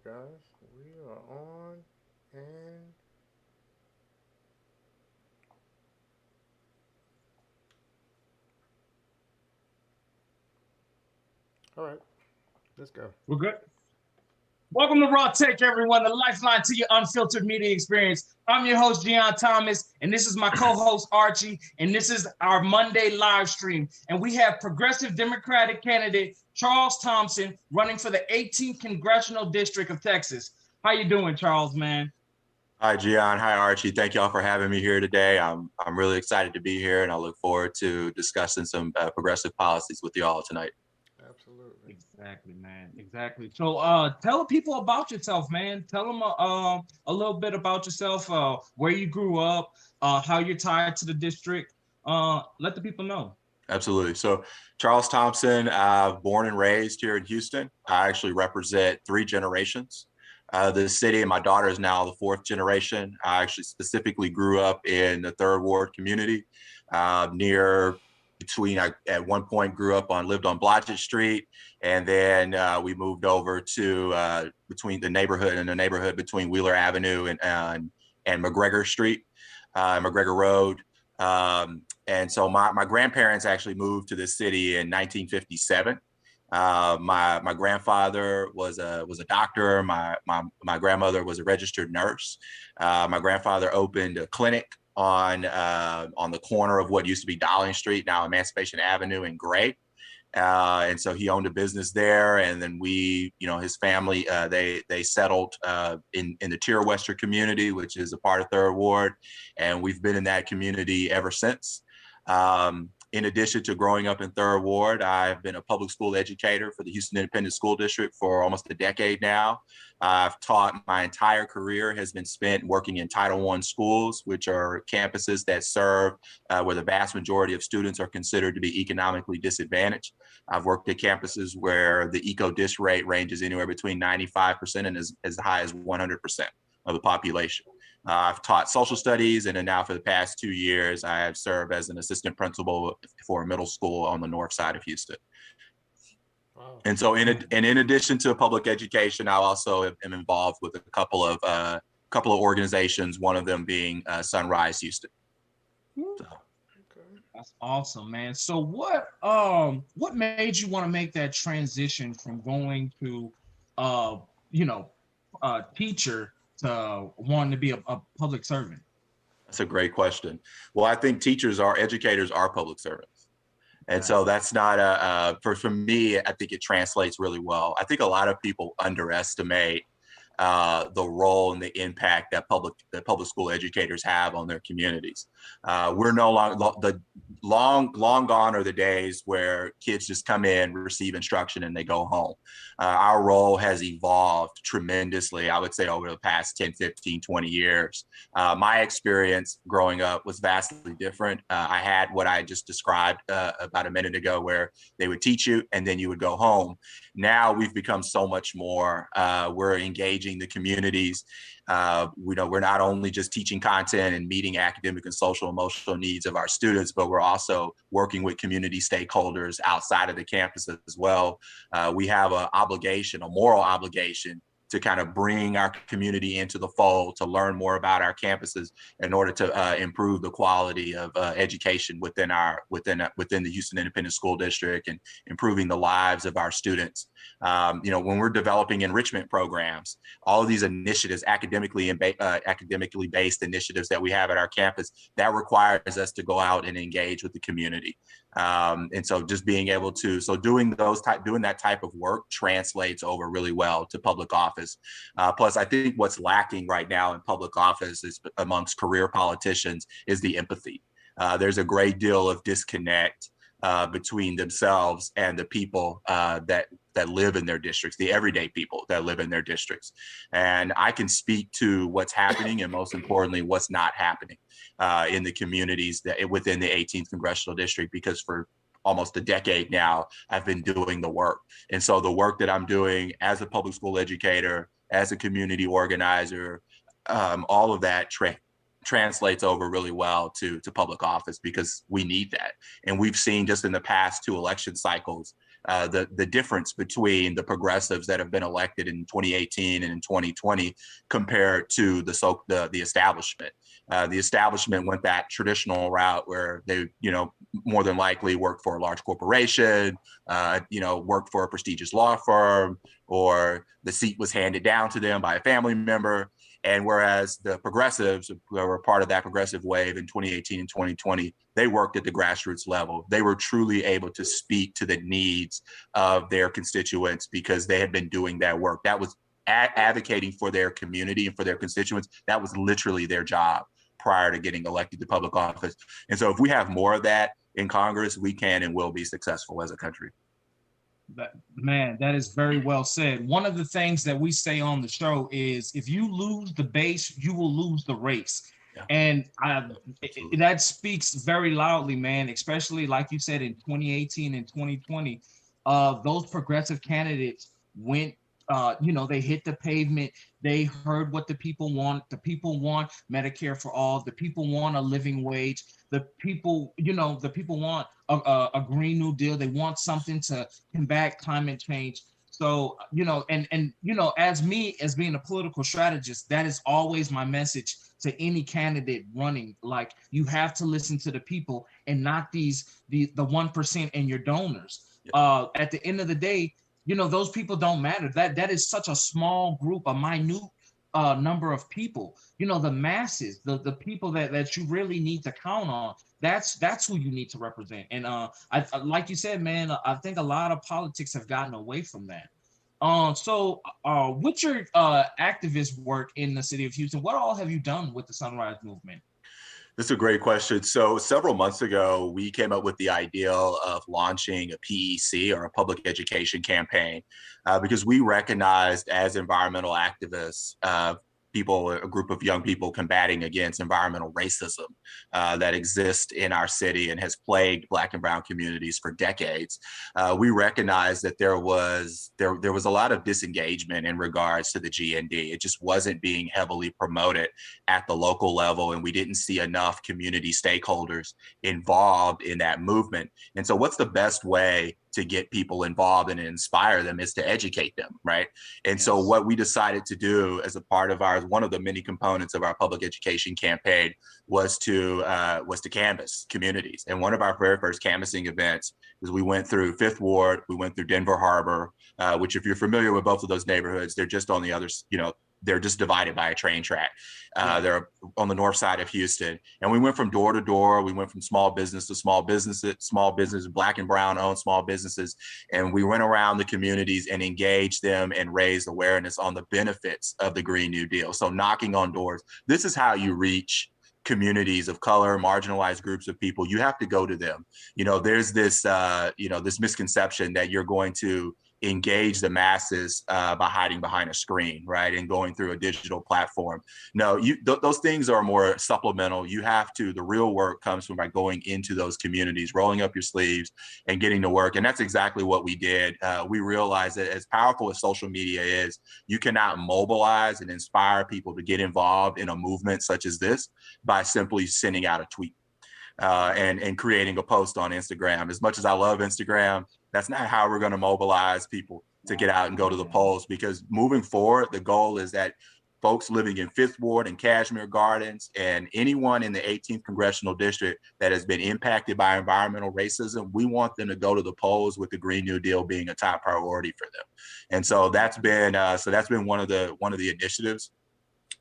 guys. We are on and all right, let's go. We're good. Welcome to Raw Tech, everyone, the lifeline to your unfiltered media experience. I'm your host, Charles Thomas, and this is my co-host, Archie, and this is our Monday live stream. And we have progressive Democratic candidate Charles Thompson running for the 18th Congressional District of Texas. How you doing, Charles, man? Hi, Gian. Hi, Archie. Thank y'all for having me here today. I'm really excited to be here, and I look forward to discussing some progressive policies with y'all tonight. Absolutely. Exactly, man. Exactly. So, tell the people about yourself, man. Tell them a little bit about yourself, where you grew up, how you're tied to the district. Let the people know. Absolutely. So, Charles Thompson, born and raised here in Houston. I actually represent three generations. The city, and my daughter is now the fourth generation. I actually specifically grew up in the Third Ward community, near between. I at one point lived on Blodgett Street, and then we moved over to between the neighborhood between Wheeler Avenue and McGregor Street, McGregor Road. And so my grandparents actually moved to this city in 1957. My grandfather was a doctor. My grandmother was a registered nurse. My grandfather opened a clinic on the corner of what used to be Dowling Street, now Emancipation Avenue in Gray. And so he owned a business there, and then his family, they settled in the Tier Western community, which is a part of Third Ward, and we've been in that community ever since. In addition to growing up in Third Ward, I've been a public school educator for the Houston Independent School District for almost a decade now. I've taught my entire career has been spent working in Title I schools, which are campuses that serve where the vast majority of students are considered to be economically disadvantaged. I've worked at campuses where the eco-dis rate ranges anywhere between 95% and as high as 100% of the population. I've taught social studies, and then now for the past 2 years, I have served as an assistant principal for a middle school on the north side of Houston. Wow. And so, in addition to public education, I also am involved with a couple of organizations. One of them being Sunrise Houston. So. That's awesome, man. So, what made you want to make that transition from going to, teacher to wanting to be a public servant? That's a great question. Well, I think educators are public servants. And so that's not for me, I think it translates really well. I think a lot of people underestimate the role and the impact that public school educators have on their communities. We're no longer long gone are the days where kids just come in, receive instruction, and they go home. Our role has evolved tremendously, I would say, over the past 10, 15, 20 years. My experience growing up was vastly different. I had what I just described about a minute ago, where they would teach you and then you would go home. Now we've become so much more. We're engaging the communities. We're not only just teaching content and meeting academic and social emotional needs of our students, but we're also working with community stakeholders outside of the campus as well. We have a moral obligation to kind of bring our community into the fold, to learn more about our campuses in order to improve the quality of education within the Houston Independent School District and improving the lives of our students. When we're developing enrichment programs, all of these initiatives, academically based initiatives that we have at our campus, that requires us to go out and engage with the community. And so just being able to, doing that type of work translates over really well to public office. Plus, I think what's lacking right now in public office is amongst career politicians is the empathy. There's a great deal of disconnect between themselves and the people that live in their districts, the everyday people that live in their districts. And I can speak to what's happening and, most importantly, what's not happening in the communities within the 18th Congressional District, because for almost a decade now, I've been doing the work. And so the work that I'm doing as a public school educator, as a community organizer, all of that translates over really well to public office, because we need that. And we've seen just in the past 2 election cycles the difference between the progressives that have been elected in 2018 and in 2020 compared to the establishment. The establishment went that traditional route where they, more than likely worked for a large corporation, worked for a prestigious law firm, or the seat was handed down to them by a family member. And whereas the progressives who were part of that progressive wave in 2018 and 2020, they worked at the grassroots level. They were truly able to speak to the needs of their constituents because they had been doing that work. That was advocating for their community and for their constituents. That was literally their job prior to getting elected to public office. And so if we have more of that in Congress, we can and will be successful as a country. Man, that is very well said. One of the things that we say on the show is if you lose the base, you will lose the race. Yeah. And that speaks very loudly, man, especially like you said in 2018 and 2020, those progressive candidates went, they hit the pavement. They heard what the people want. The people want Medicare for all. The people want a living wage. The people want a Green New Deal. They want something to combat climate change. So, as being a political strategist, that is always my message to any candidate running. Like, you have to listen to the people and not the 1% and your donors. At the end of the day, those people don't matter. That is such a small group, a minute number of people. The masses, the people that you really need to count on. That's who you need to represent. And I like you said, man, I think a lot of politics have gotten away from that. So with your activist work in the city of Houston, what all have you done with the Sunrise Movement? This is a great question. So several months ago, we came up with the idea of launching a PEC, or a public education campaign, because we recognized as environmental activists, a group of young people combating against environmental racism that exists in our city and has plagued Black and brown communities for decades. We recognized that there was a lot of disengagement in regards to the GND. It just wasn't being heavily promoted at the local level, and we didn't see enough community stakeholders involved in that movement. And so what's the best way to get people involved and inspire them is to educate them, right? And so what we decided to do as a part of one of the many components of our public education campaign was to canvass communities. And one of our very first canvassing events was we went through Fifth Ward, we went through Denver Harbor, which if you're familiar with both of those neighborhoods, they're just on the other, they're just divided by a train track. They're on the north side of Houston. And we went from door to door. We went from small business to small business, Black and brown owned small businesses. And we went around the communities and engaged them and raised awareness on the benefits of the Green New Deal. So knocking on doors. This is how you reach communities of color, marginalized groups of people. You have to go to them. There's this, this misconception that you're going to engage the masses by hiding behind a screen, right? And going through a digital platform. No, those things are more supplemental. The real work comes from by going into those communities, rolling up your sleeves and getting to work. And that's exactly what we did. We realized that as powerful as social media is, you cannot mobilize and inspire people to get involved in a movement such as this by simply sending out a tweet and creating a post on Instagram. As much as I love Instagram, that's not how we're going to mobilize people to get out and go to the polls, because moving forward, the goal is that folks living in Fifth Ward and Cashmere Gardens and anyone in the 18th Congressional District that has been impacted by environmental racism, we want them to go to the polls with the Green New Deal being a top priority for them. And so that's been one of the initiatives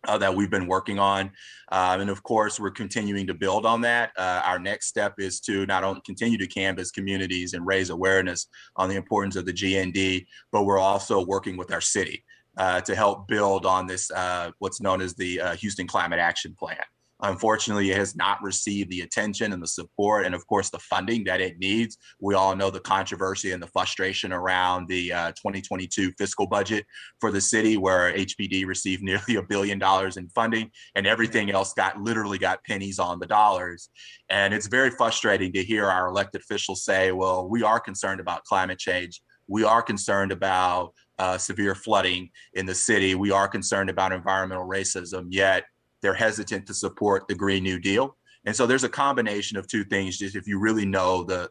that we've been working on. And of course, we're continuing to build on that. Our next step is to not only continue to canvass communities and raise awareness on the importance of the GND, but we're also working with our city to help build on this, what's known as the Houston Climate Action Plan. Unfortunately, it has not received the attention and the support and, of course, the funding that it needs. We all know the controversy and the frustration around the 2022 fiscal budget for the city, where HPD received nearly $1 billion in funding and everything else literally got pennies on the dollars. And it's very frustrating to hear our elected officials say, well, we are concerned about climate change. We are concerned about severe flooding in the city. We are concerned about environmental racism, yet they're hesitant to support the Green New Deal. And so there's a combination of two things. Just if you really know the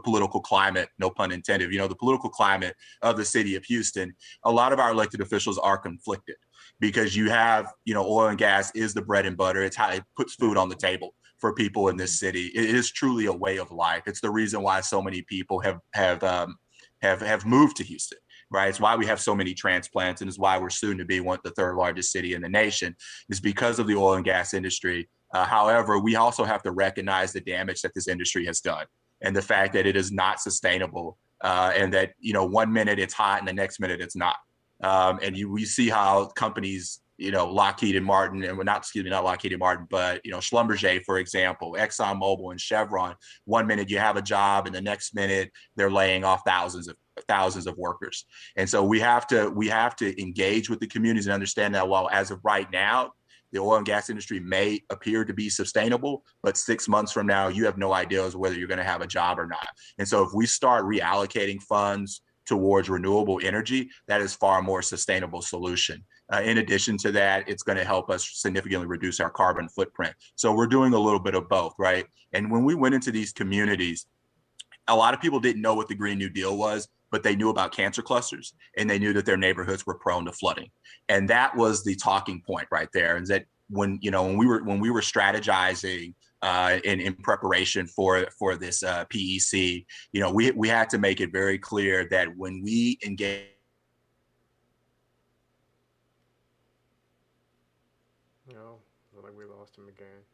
political climate, no pun intended, the political climate of the city of Houston, a lot of our elected officials are conflicted because you have, oil and gas is the bread and butter. It's how it puts food on the table for people in this city. It is truly a way of life. It's the reason why so many people have moved to Houston. Right. It's why we have so many transplants, and it's why we're soon to be the third largest city in the nation, is because of the oil and gas industry. However, we also have to recognize the damage that this industry has done and the fact that it is not sustainable, and that, 1 minute it's hot and the next minute it's not. And we see how companies, Lockheed and Martin, and not Lockheed and Martin, but, Schlumberger, for example, ExxonMobil and Chevron, 1 minute you have a job and the next minute they're laying off thousands of workers. And so we have to engage with the communities and understand that while as of right now, the oil and gas industry may appear to be sustainable, but 6 months from now, you have no idea as whether you're going to have a job or not. And so if we start reallocating funds towards renewable energy, that is far more sustainable solution. In addition to that, it's going to help us significantly reduce our carbon footprint. So we're doing a little bit of both, right? And when we went into these communities, a lot of people didn't know what the Green New Deal was, but they knew about cancer clusters and they knew that their neighborhoods were prone to flooding. And that was the talking point right there. And that when we were strategizing in preparation for this PEC, we had to make it very clear that when we engage. No, look like we lost him again.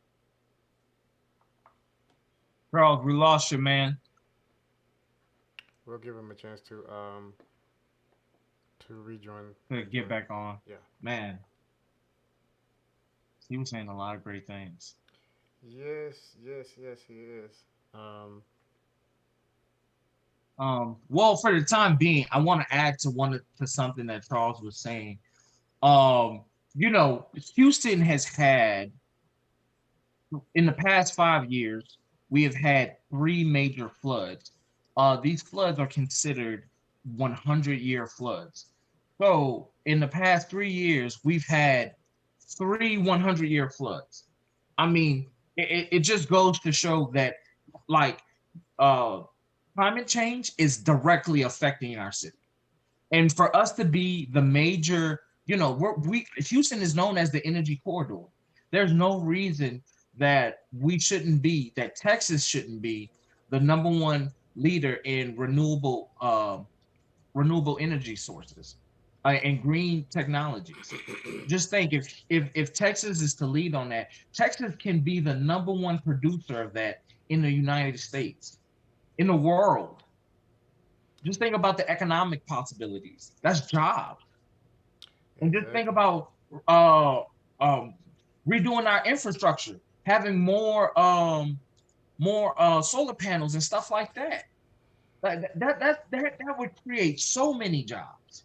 Charles, we lost you, man. We'll give him a chance to rejoin. To get back on. Yeah. Man. He was saying a lot of great things. Yes, he is. Well, for the time being, I want to add to something that Charles was saying. Houston has had, in the past 5 years, we have had 3 major floods. These floods are considered 100-year floods. So in the past 3 years, we've had 3 100-year floods. I mean, it just goes to show that, climate change is directly affecting our city. And for us to be the major, Houston is known as the energy corridor. There's no reason that Texas shouldn't be the #1 leader in renewable energy sources and green technologies. Just think, if Texas is to lead on that, Texas can be the #1 producer of that in the United States, in the world. Just think about the economic possibilities. That's jobs. And just think about redoing our infrastructure, having more solar panels and stuff like that. That would create so many jobs.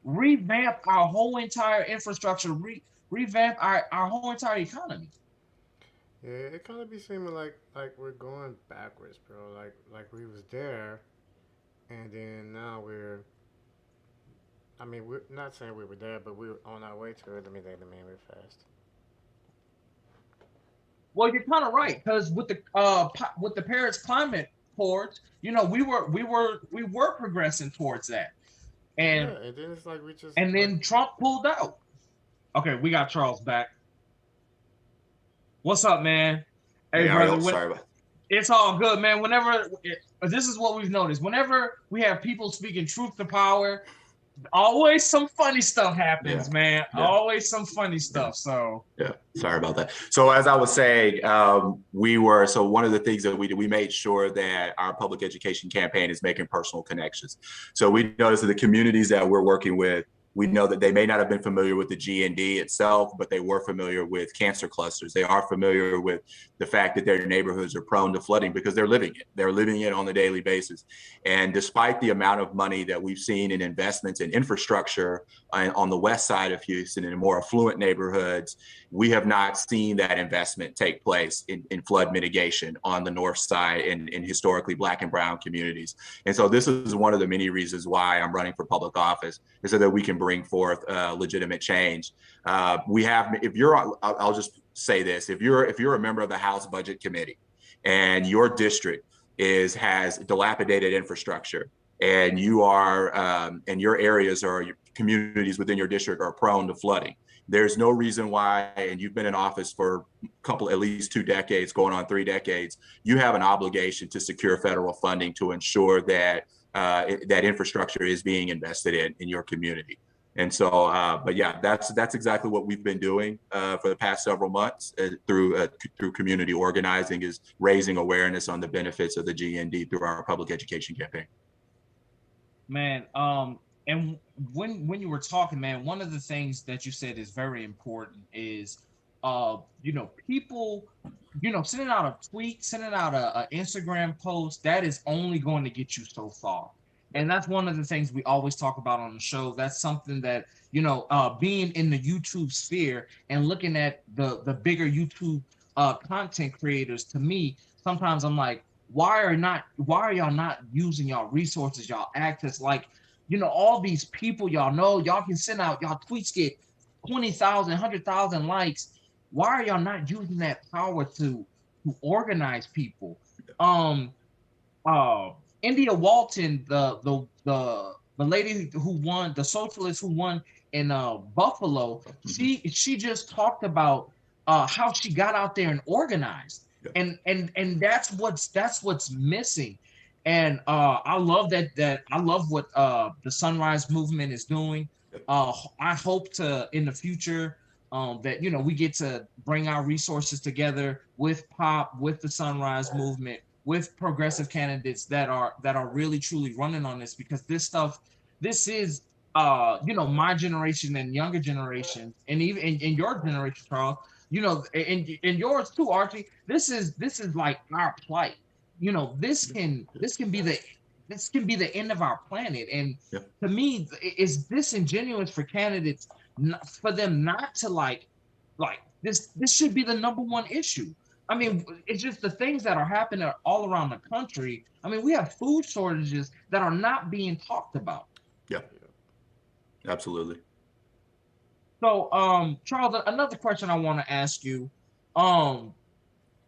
Revamp our whole entire infrastructure, revamp our whole entire economy. Yeah, it kind of be seeming like we're going backwards, bro. Like we was there, and then now we're not saying we were there, but we were on our way to it. Let me real fast. Well, you're kind of right, because with the Paris Climate Accords, we were progressing towards that, and then it's like we just then Trump pulled out. Okay, we got Charles back. What's up, man? Hey, brother. Sorry about. It's all good, man. This is what we've noticed. Whenever we have people speaking truth to power, always some funny stuff happens, man. Yeah. Always some funny stuff. So yeah, sorry about that. So as I was saying, one of the things that we made sure that our public education campaign is making personal connections. So we noticed that the communities that we're working with, we know that they may not have been familiar with the GND itself, but they were familiar with cancer clusters. They are familiar with the fact that their neighborhoods are prone to flooding because they're living it. They're living it on a daily basis. And despite the amount of money that we've seen in investments in infrastructure on the west side of Houston and in more affluent neighborhoods, we have not seen that investment take place in flood mitigation on the north side in historically Black and brown communities. And so this is one of the many reasons why I'm running for public office, is so that we can bring forth legitimate change. I'll just say this: if you're a member of the House Budget Committee, and your district has dilapidated infrastructure, and you are and your areas or your communities within your district are prone to flooding, there's no reason why, and you've been in office for at least 2 decades, going on 3 decades, you have an obligation to secure federal funding to ensure that that infrastructure is being invested in your community. And so, but yeah, that's exactly what we've been doing for the past several months through community organizing, is raising awareness on the benefits of the GND through our public education campaign. Man, and when you were talking, man, one of the things that you said is very important is, people, sending out a tweet, sending out a Instagram post, that is only going to get you so far. And that's one of the things we always talk about on the show. That's something that, being in the YouTube sphere and looking at the bigger YouTube content creators, to me, sometimes I'm like, why are y'all not using y'all resources, y'all access? Like, all these people y'all can send out, y'all tweets get 20,000, 100,000 likes. Why are y'all not using that power to organize people? India Walton, the lady who won, the socialist who won in Buffalo, she just talked about how she got out there and organized, and that's what's missing. And I love that I love what the Sunrise Movement is doing. I hope to in the future that we get to bring our resources together with POP, with the Sunrise Movement, with progressive candidates that are really truly running on this, because this is my generation and younger generation, and even in your generation, Charles, and yours too, Archie. This is like our plight. This can be the end of our planet. And to me, it's disingenuous for candidates, for them not to like this should be the number one issue. I mean, it's just the things that are happening all around the country. I mean, we have food shortages that are not being talked about. Yeah, absolutely. So, Charles, another question I want to ask you,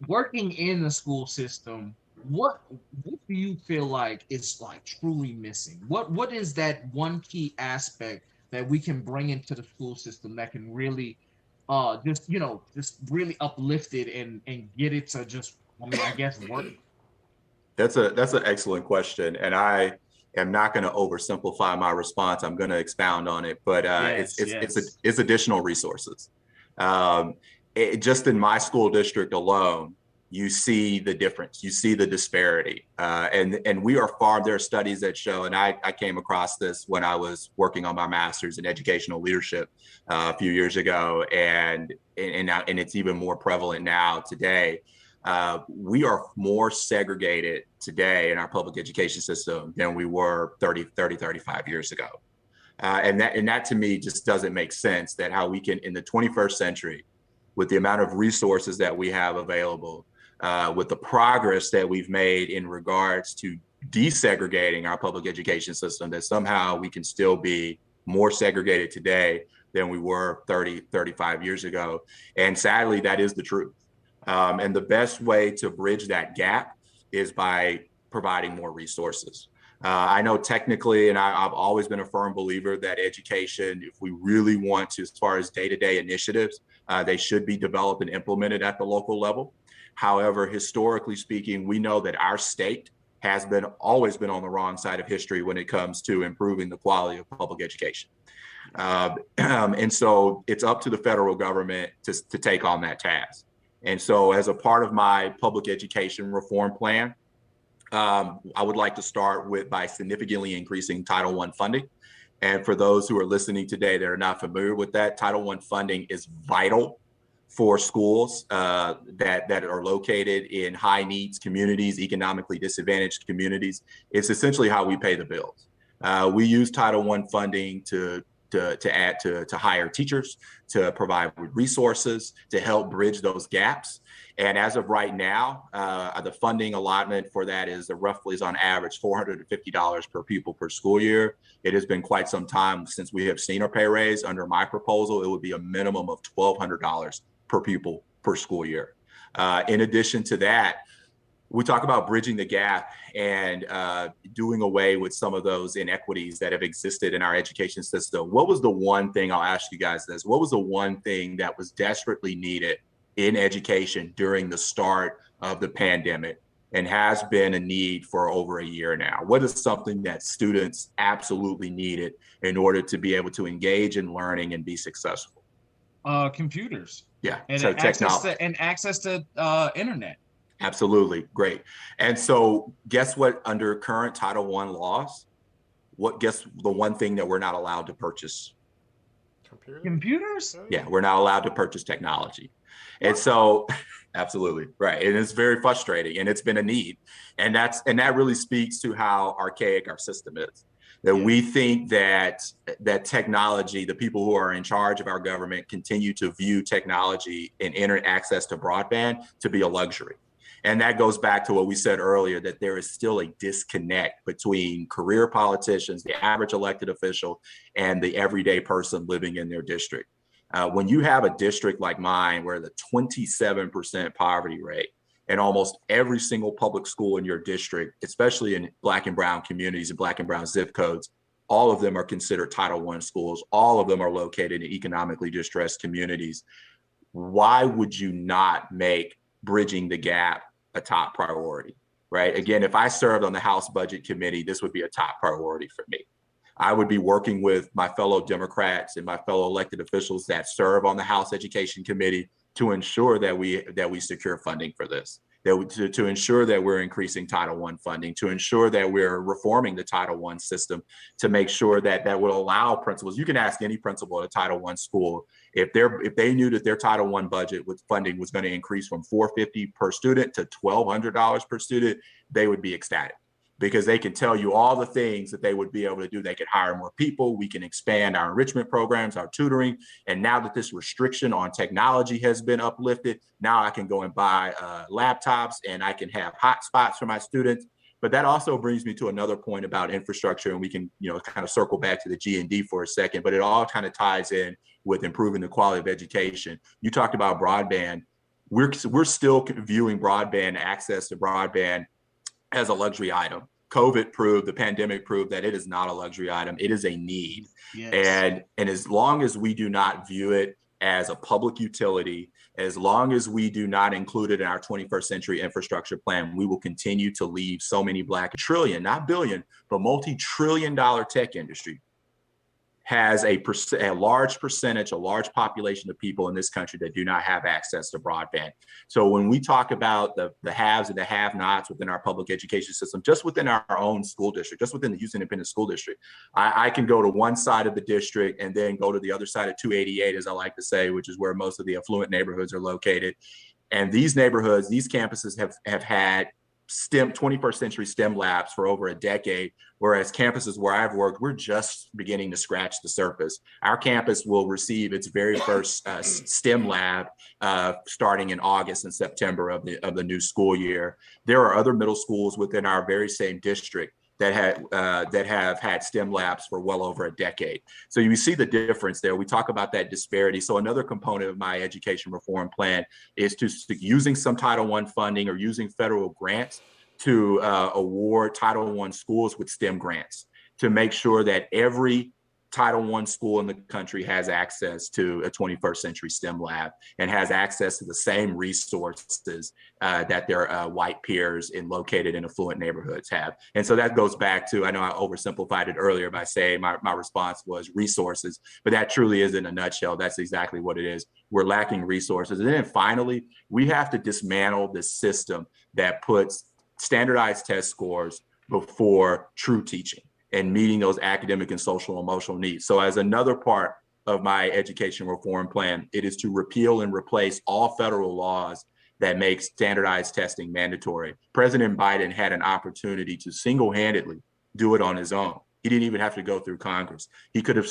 working in the school system, what do you feel like is like truly missing? What is that one key aspect that we can bring into the school system that can really just really uplift it and get it to just, I guess, work? That's an excellent question, and I am not going to oversimplify my response. I'm going to expound on it, but it's additional resources. Just in my school district alone, you see the difference, you see the disparity, and we are far. There are studies that show, and I came across this when I was working on my master's in educational leadership a few years ago, and it's even more prevalent now today. We are more segregated today in our public education system than we were 35 years ago. And that to me just doesn't make sense, that how we can, in the 21st century, with the amount of resources that we have available, with the progress that we've made in regards to desegregating our public education system, that somehow we can still be more segregated today than we were 35 years ago. And sadly, that is the truth. And the best way to bridge that gap is by providing more resources. I know technically, and I've always been a firm believer that education, if we really want to, as far as day-to-day initiatives, they should be developed and implemented at the local level. However, historically speaking, we know that our state has always been on the wrong side of history when it comes to improving the quality of public education. And so it's up to the federal government to take on that task. And so as a part of my public education reform plan, I would like to start by significantly increasing Title I funding. And for those who are listening today that are not familiar with that, Title I funding is vital for schools that are located in high needs communities, economically disadvantaged communities. It's essentially how we pay the bills. We use Title I funding to hire teachers, to provide resources, to help bridge those gaps. And as of right now, the funding allotment for that is on average $450 per pupil per school year. It has been quite some time since we have seen a pay raise. Under my proposal, it would be a minimum of $1,200 per pupil per school year. In addition to that, we talk about bridging the gap and doing away with some of those inequities that have existed in our education system. What was the one thing, I'll ask you guys this, what was the one thing that was desperately needed in education during the start of the pandemic and has been a need for over a year now? What is something that students absolutely needed in order to be able to engage in learning and be successful? Computers. Yeah, and so technology. access to internet. Absolutely. Great. And so guess what, under current Title I laws, guess the one thing that we're not allowed to purchase? Computers? Yeah, we're not allowed to purchase technology. And so, absolutely, right. And it's very frustrating, and it's been a need. And that really speaks to how archaic our system is. That we think that technology, the people who are in charge of our government, continue to view technology and internet access to broadband to be a luxury. And that goes back to what we said earlier, that there is still a disconnect between career politicians, the average elected official, and the everyday person living in their district. When you have a district like mine, where the 27% poverty rate, and almost every single public school in your district, especially in Black and brown communities and Black and brown zip codes, all of them are considered Title I schools. All of them are located in economically distressed communities. Why would you not make bridging the gap a top priority, right? Again, if I served on the House Budget Committee, this would be a top priority for me. I would be working with my fellow Democrats and my fellow elected officials that serve on the House Education Committee to ensure that we secure funding for this, to ensure that we're increasing Title I funding, to ensure that we're reforming the Title I system, to make sure that will allow principals. You can ask any principal at a Title I school, if they knew that their Title I budget with funding was going to increase from $450 per student to $1,200 per student, they would be ecstatic, because they can tell you all the things that they would be able to do. They could hire more people. We can expand our enrichment programs, our tutoring. And now that this restriction on technology has been uplifted, now I can go and buy laptops, and I can have hotspots for my students. But that also brings me to another point about infrastructure, and we can, kind of circle back to the G&D for a second, but it all kind of ties in with improving the quality of education. You talked about broadband. We're still viewing broadband, access to broadband, as a luxury item. The pandemic proved that it is not a luxury item. It is a need. Yes. And as long as we do not view it as a public utility, as long as we do not include it in our 21st century infrastructure plan, we will continue to leave so many Black, trillion, not billion, but multi-trillion-dollar tech industry has a large percentage, a large population of people in this country that do not have access to broadband. So when we talk about the haves and the have-nots within our public education system, just within our own school district, just within the Houston Independent School District, I can go to one side of the district and then go to the other side of 288, as I like to say, which is where most of the affluent neighborhoods are located. And these neighborhoods, these campuses have had STEM 21st century STEM labs for over a decade, whereas campuses where I've worked, we're just beginning to scratch the surface. Our campus will receive its very first STEM lab starting in August and September of the new school year. There are other middle schools within our very same district that have had STEM labs for well over a decade. So you see the difference there. We talk about that disparity. So another component of my education reform plan is to using some Title I funding or using federal grants to award Title I schools with STEM grants to make sure that every Title I school in the country has access to a 21st century STEM lab and has access to the same resources that their white peers located in affluent neighborhoods have. And so that goes back to, I know I oversimplified it earlier by saying my response was resources, but that truly is in a nutshell. That's exactly what it is. We're lacking resources. And then finally, we have to dismantle this system that puts standardized test scores before true teaching and meeting those academic and social emotional needs. So as another part of my education reform plan, it is to repeal and replace all federal laws that make standardized testing mandatory. President Biden had an opportunity to single-handedly do it on his own. He didn't even have to go through Congress. He could have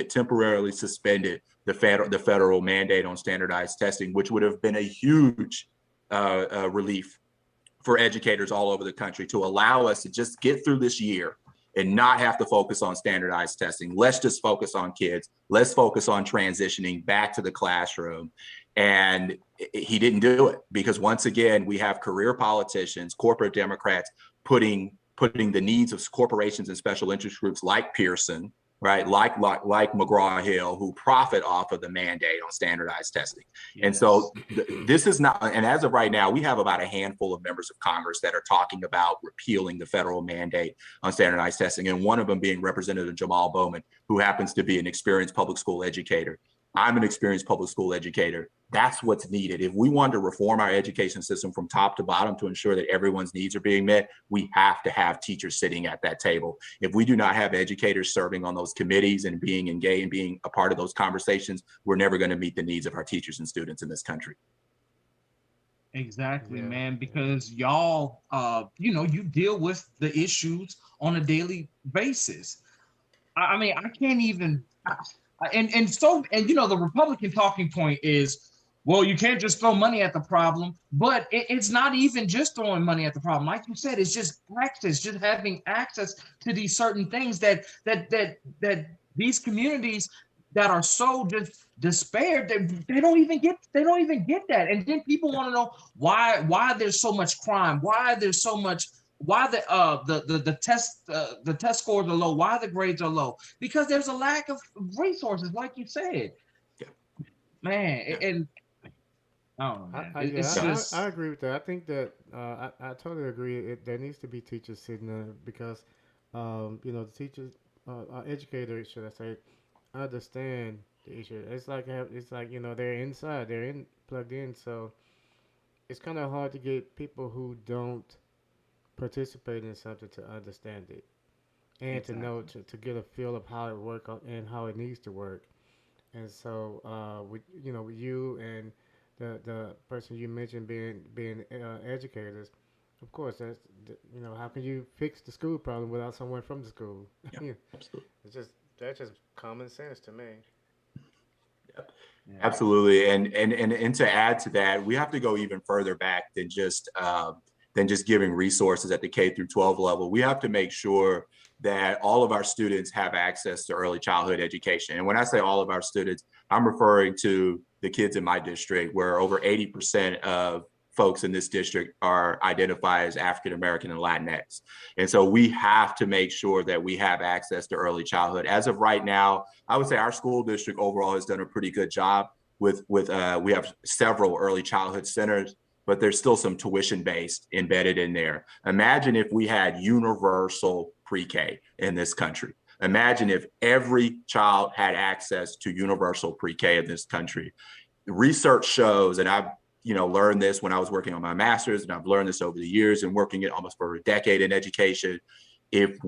temporarily suspended the federal mandate on standardized testing, which would have been a huge relief for educators all over the country to allow us to just get through this year and not have to focus on standardized testing. Let's just focus on kids. Let's focus on transitioning back to the classroom And he didn't do it because once again, we have career politicians, corporate Democrats putting the needs of corporations and special interest groups like Pearson, right, like McGraw-Hill, who profit off of the mandate on standardized testing. Yes. And so this is not, and as of right now, we have about a handful of members of Congress that are talking about repealing the federal mandate on standardized testing, and one of them being Representative Jamal Bowman, who happens to be an experienced public school educator. I'm an experienced public school educator. That's what's needed. If we want to reform our education system from top to bottom to ensure that everyone's needs are being met, we have to have teachers sitting at that table. If we do not have educators serving on those committees and being engaged and being a part of those conversations, we're never going to meet the needs of our teachers and students in this country. Exactly, man, because y'all, you deal with the issues on a daily basis. I mean, I can't even... And the Republican talking point is, well, you can't just throw money at the problem, but it's not even just throwing money at the problem. Like you said, it's just access, just having access to these certain things that these communities that are so just despaired, they don't even get that. And then people want to know why there's so much crime, why there's so much. Why the test scores are low? Why the grades are low? Because there's a lack of resources, like you said. Yeah. Man, yeah. And I don't know, man. I agree with that. I think that I totally agree. There needs to be teachers sitting there because, the teachers, educators, should I say, understand the issue. It's like they're inside, plugged in, so it's kind of hard to get people who don't participate in something to understand it and exactly. To know to get a feel of how it works and how it needs to work. And so with you and the person you mentioned being educators, of course that's how can you fix the school problem without someone from the school? Yeah, absolutely. That's just common sense to me. Yep. Yeah. Absolutely. And to add to that, we have to go even further back than just giving resources at the K through 12 level. We have to make sure that all of our students have access to early childhood education. And when I say all of our students, I'm referring to the kids in my district, where over 80% of folks in this district are identified as African American and Latinx. And so we have to make sure that we have access to early childhood. As of right now, I would say our school district overall has done a pretty good job with we have several early childhood centers, but there's still some tuition-based embedded in there. Imagine if we had universal pre-K in this country. Imagine if every child had access to universal pre-K in this country. Research shows, and I've learned this when I was working on my master's, and I've learned this over the years and working it almost for a decade in education. If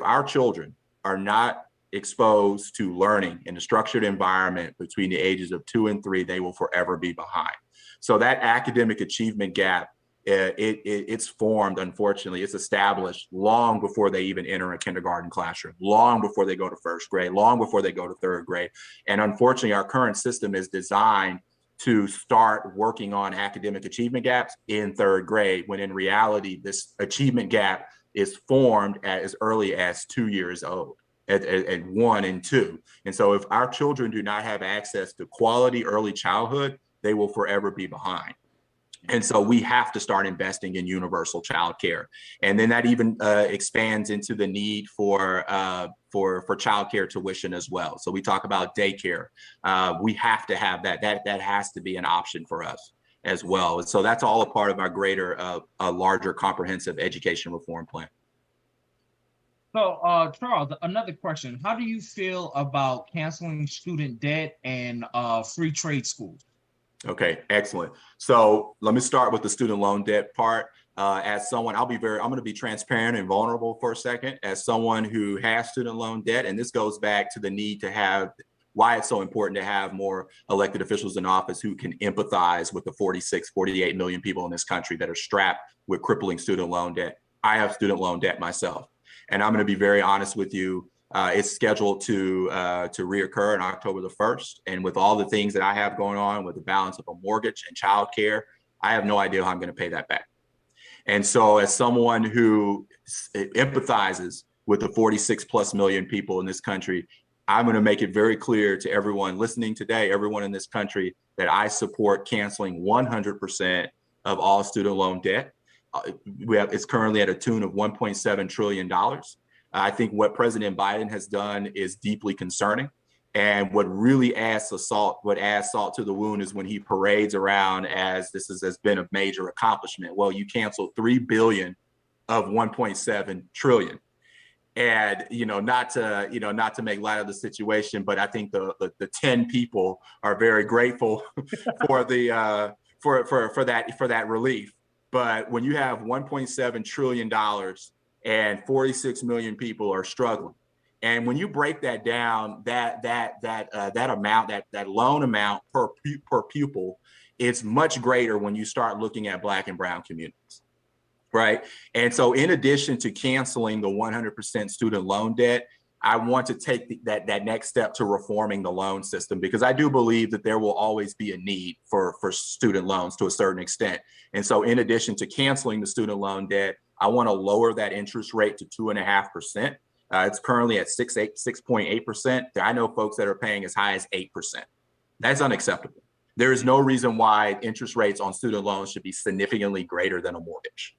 our children are not exposed to learning in a structured environment between the ages of 2 and 3, they will forever be behind. So that academic achievement gap, it's formed, unfortunately, it's established long before they even enter a kindergarten classroom, long before they go to first grade, long before they go to third grade. And unfortunately, our current system is designed to start working on academic achievement gaps in third grade, when in reality, this achievement gap is formed as early as 2 years old. At 1 and 2. And so if our children do not have access to quality early childhood, they will forever be behind. And so we have to start investing in universal childcare. And then that even expands into the need for childcare tuition as well. So we talk about daycare. We have to have that. That has to be an option for us as well. And so that's all a part of our greater, a larger comprehensive education reform plan. So, Charles, another question. How do you feel about canceling student debt and free trade schools? Okay, excellent. So let me start with the student loan debt part. As someone, I'm going to be transparent and vulnerable for a second. As someone who has student loan debt, and this goes back to the need to have, why it's so important to have more elected officials in office who can empathize with the 48 million people in this country that are strapped with crippling student loan debt. I have student loan debt myself. And I'm going to be very honest with you. It's scheduled to reoccur on October the 1st. And with all the things that I have going on with the balance of a mortgage and childcare, I have no idea how I'm going to pay that back. And so as someone who empathizes with the 46 plus million people in this country, I'm going to make it very clear to everyone listening today, everyone in this country, that I support canceling 100% of all student loan debt. It's currently at a tune of $1.7 trillion. I think what President Biden has done is deeply concerning. And what really adds salt to the wound is when he parades around as this has been a major accomplishment. Well, you canceled $3 billion of 1.7 trillion. And not to make light of the situation, but I think the 10 people are very grateful for the for that relief. But when you have $1.7 trillion and 46 million people are struggling, and when you break that down, that amount, that loan amount per pupil, it's much greater when you start looking at Black and brown communities. Right. And so in addition to canceling the 100% student loan debt, I want to take that next step to reforming the loan system, because I do believe that there will always be a need for student loans to a certain extent. And so in addition to canceling the student loan debt, I want to lower that interest rate to 2.5%. It's currently at 6.8%. I know folks that are paying as high as 8%. That's unacceptable. There is no reason why interest rates on student loans should be significantly greater than a mortgage.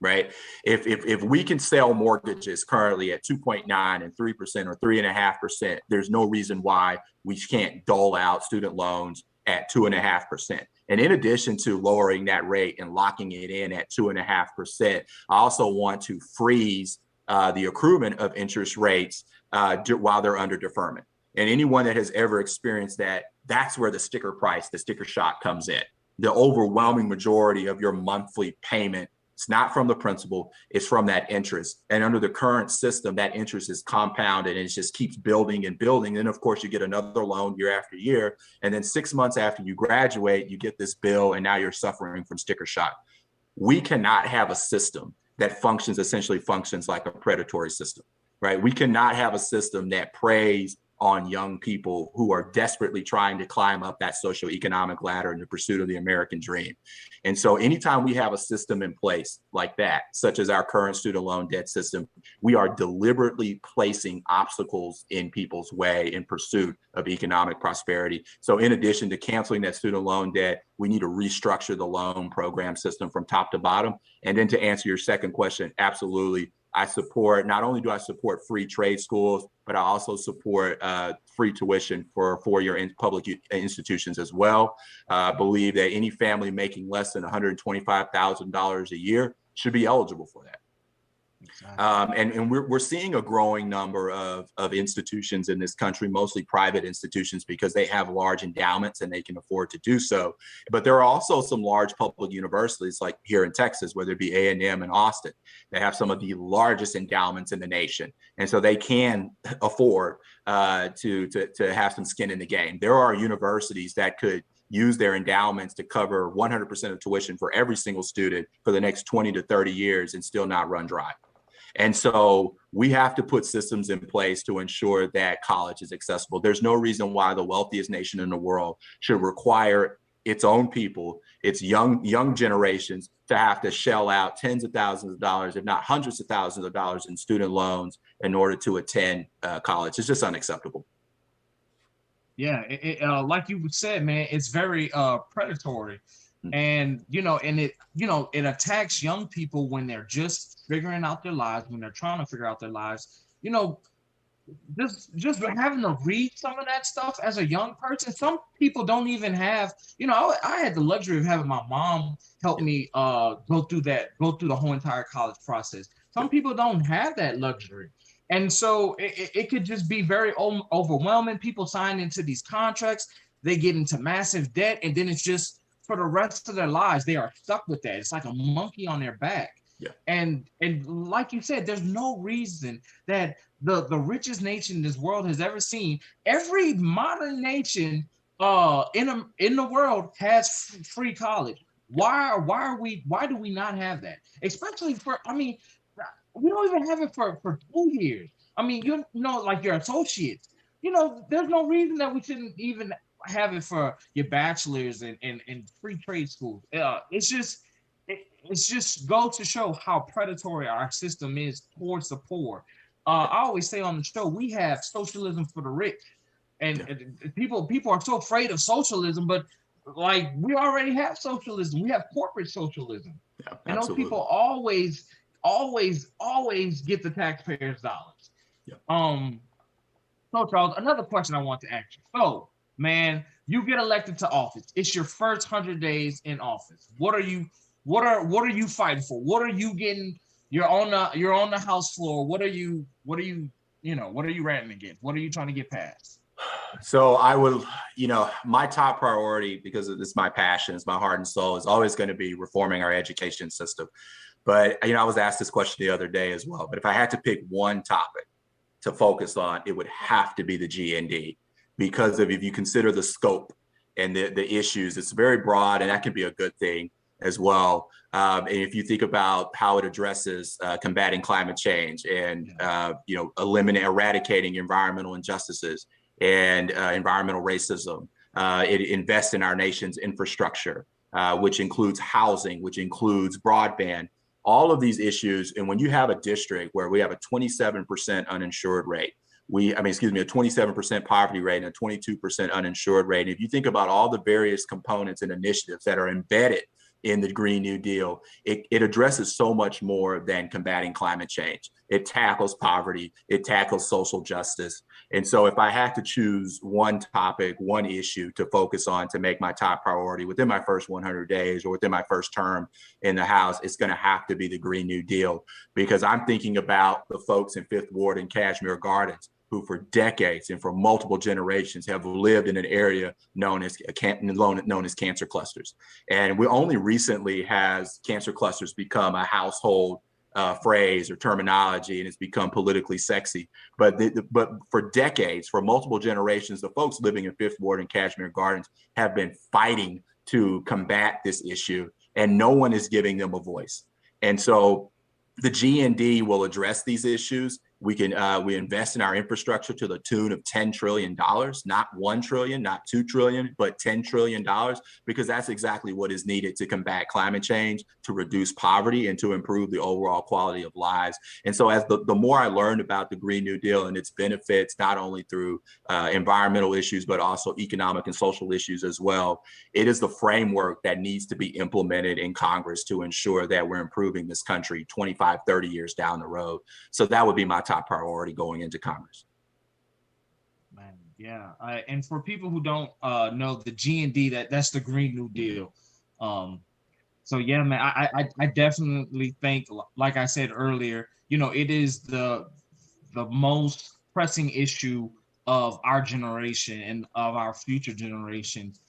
Right. If we can sell mortgages currently at 2.9 and 3% or 3.5%, there's no reason why we can't dole out student loans at 2.5%. And in addition to lowering that rate and locking it in at 2.5%, I also want to freeze the accruement of interest rates while they're under deferment. And anyone that has ever experienced that, that's where the sticker shock comes in. The overwhelming majority of your monthly payment, it's not from the principal, it's from that interest. And under the current system, that interest is compounded and it just keeps building and building. And of course, you get another loan year after year. And then 6 months after you graduate, you get this bill and now you're suffering from sticker shock. We cannot have a system that essentially functions like a predatory system, right? We cannot have a system that preys on young people who are desperately trying to climb up that socioeconomic ladder in the pursuit of the American dream. And so anytime we have a system in place like that, such as our current student loan debt system, we are deliberately placing obstacles in people's way in pursuit of economic prosperity. So in addition to canceling that student loan debt, we need to restructure the loan program system from top to bottom. And then to answer your second question, absolutely. Not only do I support free trade schools, but I also support free tuition for four-year public institutions as well. I believe that any family making less than $125,000 a year should be eligible for that. Exactly. And we're seeing a growing number of institutions in this country, mostly private institutions, because they have large endowments and they can afford to do so. But there are also some large public universities, like here in Texas, whether it be A&M and Austin, they have some of the largest endowments in the nation. And so they can afford to have some skin in the game. There are universities that could use their endowments to cover 100% of tuition for every single student for the next 20 to 30 years and still not run dry. And so we have to put systems in place to ensure that college is accessible. There's no reason why the wealthiest nation in the world should require its own people, its young generations, to have to shell out tens of thousands of dollars, if not hundreds of thousands of dollars in student loans in order to attend college. It's just unacceptable. Yeah, like you said, man, it's very predatory. And, it attacks young people when they're just figuring out their lives, when they're trying to figure out their lives. Just having to read some of that stuff as a young person. Some people don't even have, I had the luxury of having my mom help me go through the whole entire college process. Some people don't have that luxury. And so it could just be very overwhelming. People sign into these contracts, they get into massive debt, and then it's just for the rest of their lives, they are stuck with that. It's like a monkey on their back. Yeah. And like you said, there's no reason that the richest nation this world has ever seen, every modern nation in the world has free college. Why do we not have that? Especially we don't even have it for 2 years. Like your associates, there's no reason that we shouldn't even have it for your bachelor's and free trade schools. It's just goes to show how predatory our system is towards the poor. I always say on the show, we have socialism for the rich, and people are so afraid of socialism, but like we already have socialism. We have corporate socialism, and those people always get the taxpayers' dollars. So Charles, another question I want to ask you. So, man, you get elected to office. It's your first 100 days in office. What are you fighting for? What are you getting? You're on the House floor. What are you ranting against? What are you trying to get passed? So I would, my top priority, because it's my passion, it's my heart and soul, is always going to be reforming our education system. But, I was asked this question the other day as well. But if I had to pick one topic to focus on, it would have to be the GND, because if you consider the scope and the issues, it's very broad, and that can be a good thing as well. And if you think about how it addresses combating climate change and eradicating environmental injustices and environmental racism, it invests in our nation's infrastructure, which includes housing, which includes broadband. All of these issues, and when you have a district where we have a 27% uninsured rate, a 27% poverty rate and a 22% uninsured rate. And if you think about all the various components and initiatives that are embedded in the Green New Deal, it addresses so much more than combating climate change. It tackles poverty, it tackles social justice. And so if I had to choose one topic, one issue to focus on to make my top priority within my first 100 days or within my first term in the House, it's going to have to be the Green New Deal, because I'm thinking about the folks in Fifth Ward and Kashmir Gardens who for decades and for multiple generations have lived in an area known as cancer clusters. And we only recently has cancer clusters become a household phrase or terminology, and it's become politically sexy. But for decades, for multiple generations, the folks living in Fifth Ward and Kashmir Gardens have been fighting to combat this issue, and no one is giving them a voice. And so the GND will address these issues. We invest in our infrastructure to the tune of $10 trillion, not $1 trillion, not $2 trillion, but $10 trillion, because that's exactly what is needed to combat climate change, to reduce poverty, and to improve the overall quality of lives. And so as the more I learned about the Green New Deal and its benefits, not only through environmental issues, but also economic and social issues as well, it is the framework that needs to be implemented in Congress to ensure that we're improving this country 25, 30 years down the road. So that would be my top priority going into Congress. Man, yeah. And for people who don't know, the GND, that's the Green New Deal. So yeah, man, I definitely think, like I said earlier, it is the most pressing issue of our generation and of our future generations.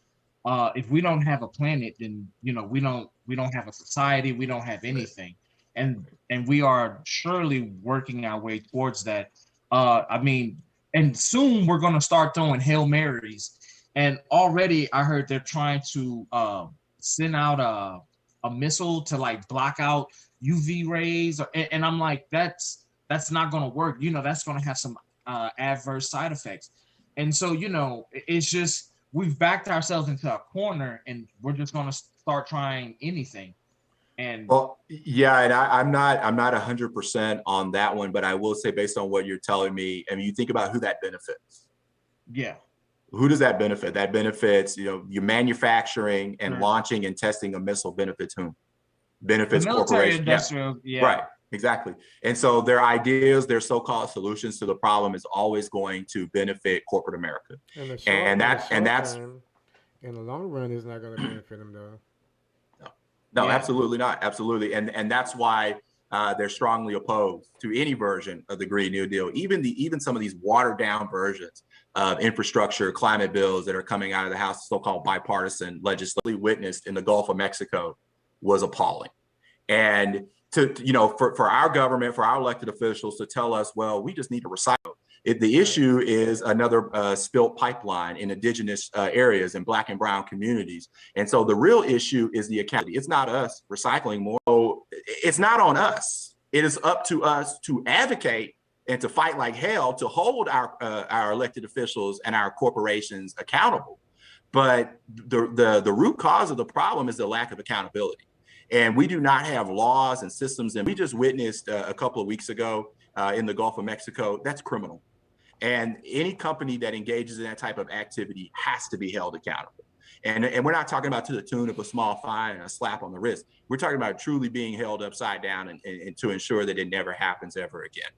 If we don't have a planet, then we don't have a society, we don't have anything. And we are surely working our way towards that. And soon we're going to start throwing Hail Marys. And already I heard they're trying to send out a missile to like block out UV rays. And I'm like, that's not going to work. That's going to have some adverse side effects. And so, it's just, we've backed ourselves into a corner, and we're just going to start trying anything. And well, yeah, and I'm not 100% on that one, but I will say, based on what you're telling me, you think about who that benefits. Yeah. Who does that benefit? That benefits, your manufacturing and launching and testing a missile benefits whom? Benefits corporations. Yeah. Right. Exactly. And so their ideas, their so-called solutions to the problem is always going to benefit corporate America. In the long run, it's not going to benefit them though. No, yeah. Absolutely not. Absolutely. And that's why they're strongly opposed to any version of the Green New Deal, even some of these watered down versions of infrastructure, climate bills that are coming out of the House, so-called bipartisan legislation witnessed in the Gulf of Mexico was appalling. And for our government, for our elected officials to tell us, well, we just need to recycle. The issue is another spilt pipeline in indigenous areas and Black and brown communities. And so the real issue is the accountability. It's not us recycling more. So it's not on us. It is up to us to advocate and to fight like hell to hold our elected officials and our corporations accountable. But the root cause of the problem is the lack of accountability. And we do not have laws and systems. And we just witnessed a couple of weeks ago in the Gulf of Mexico, that's criminal. And any company that engages in that type of activity has to be held accountable. And we're not talking about to the tune of a small fine and a slap on the wrist. We're talking about truly being held upside down and to ensure that it never happens ever again.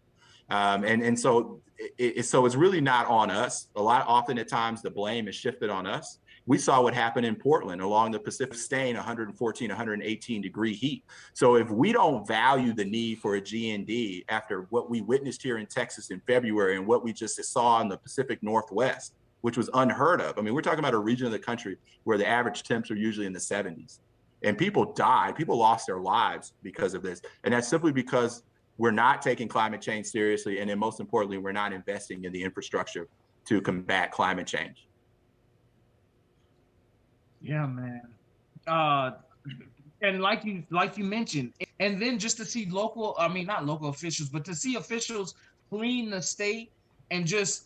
So it's really not on us. Often at times the blame is shifted on us. We saw what happened in Portland along the Pacific, staying 114, 118 degree heat. So if we don't value the need for a GND after what we witnessed here in Texas in February and what we just saw in the Pacific Northwest, which was unheard of. I mean, we're talking about a region of the country where the average temps are usually in the 70s. And people died, people lost their lives because of this. And that's simply because we're not taking climate change seriously. And then most importantly, we're not investing in the infrastructure to combat climate change. Yeah, man. And like you mentioned, and then just to see not local officials, but to see officials fleeing the state and just,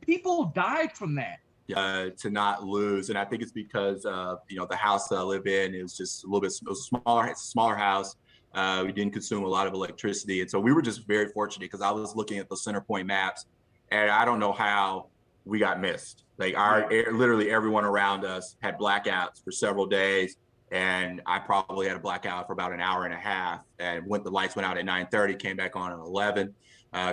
people died from that. To not lose. And I think it's because, the house that I live in is just a little bit smaller. It's a smaller house. We didn't consume a lot of electricity. And so we were just very fortunate because I was looking at the CenterPoint maps and I don't know how we got missed. Like literally everyone around us had blackouts for several days. And I probably had a blackout for about an hour and a half. And when the lights went out at 9:30, came back on at 11.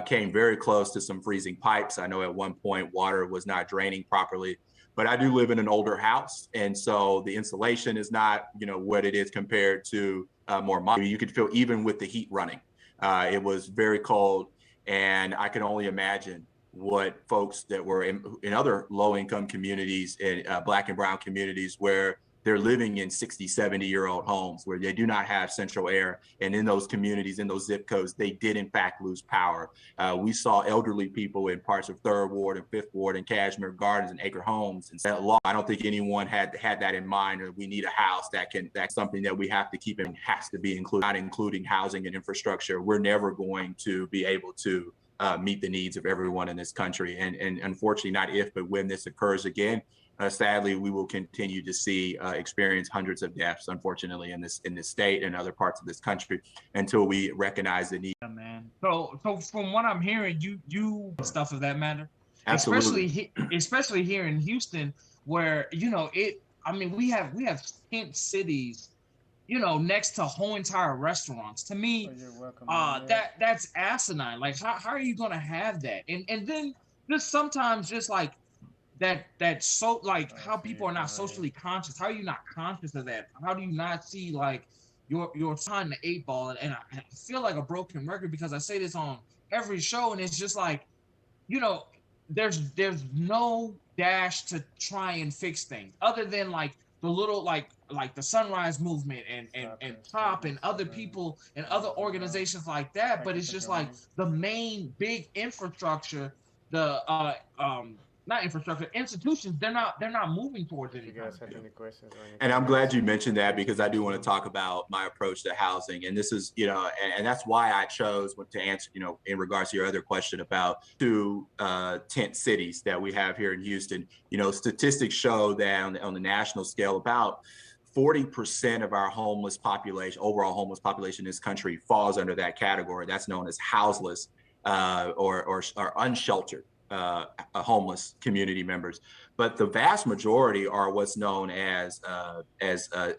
Came very close to some freezing pipes. I know at one point water was not draining properly, but I do live in an older house. And so the insulation is not, what it is compared to more modern. You could feel even with the heat running. It was very cold. And I can only imagine what folks that were in other low-income communities, in Black and brown communities where they're living in 60, 70-year-old homes where they do not have central air. And in those communities, in those zip codes, they did in fact lose power. We saw elderly people in parts of 3rd Ward and 5th Ward and Cashmere Gardens and Acre Homes. And I don't think anyone had that in mind, or we need a house that's something that we have to keep and has to be included, not including housing and infrastructure. We're never going to be able to meet the needs of everyone in this country. And unfortunately, not if, but when this occurs again, sadly, we will continue to experience hundreds of deaths, unfortunately, in this state and other parts of this country until we recognize the need. Yeah, man. So from what I'm hearing, you stuff of that matter, Absolutely. especially here in Houston, where we have tent cities, next to whole entire restaurants. To me, that's asinine. Like, how are you gonna have that? And then just sometimes just like that's so like how people are not socially conscious. How are you not conscious of that? How do you not see like you're behind the 8 ball? And I feel like a broken record because I say this on every show, and it's just like, there's no dash to try and fix things other than like the little like the Sunrise Movement and Pop and other people and other organizations like that. But it's just like the main big infrastructure, the not infrastructure, institutions, they're not moving towards it. You guys have any questions? And I'm glad you mentioned that because I do want to talk about my approach to housing. And this is, and that's why I chose to answer, in regards to your other question about 2 tent cities that we have here in Houston. Statistics show that on the national scale, about 40% of our homeless population, overall homeless population in this country, falls under that category. That's known as houseless or unsheltered. Homeless community members, but the vast majority are what's known as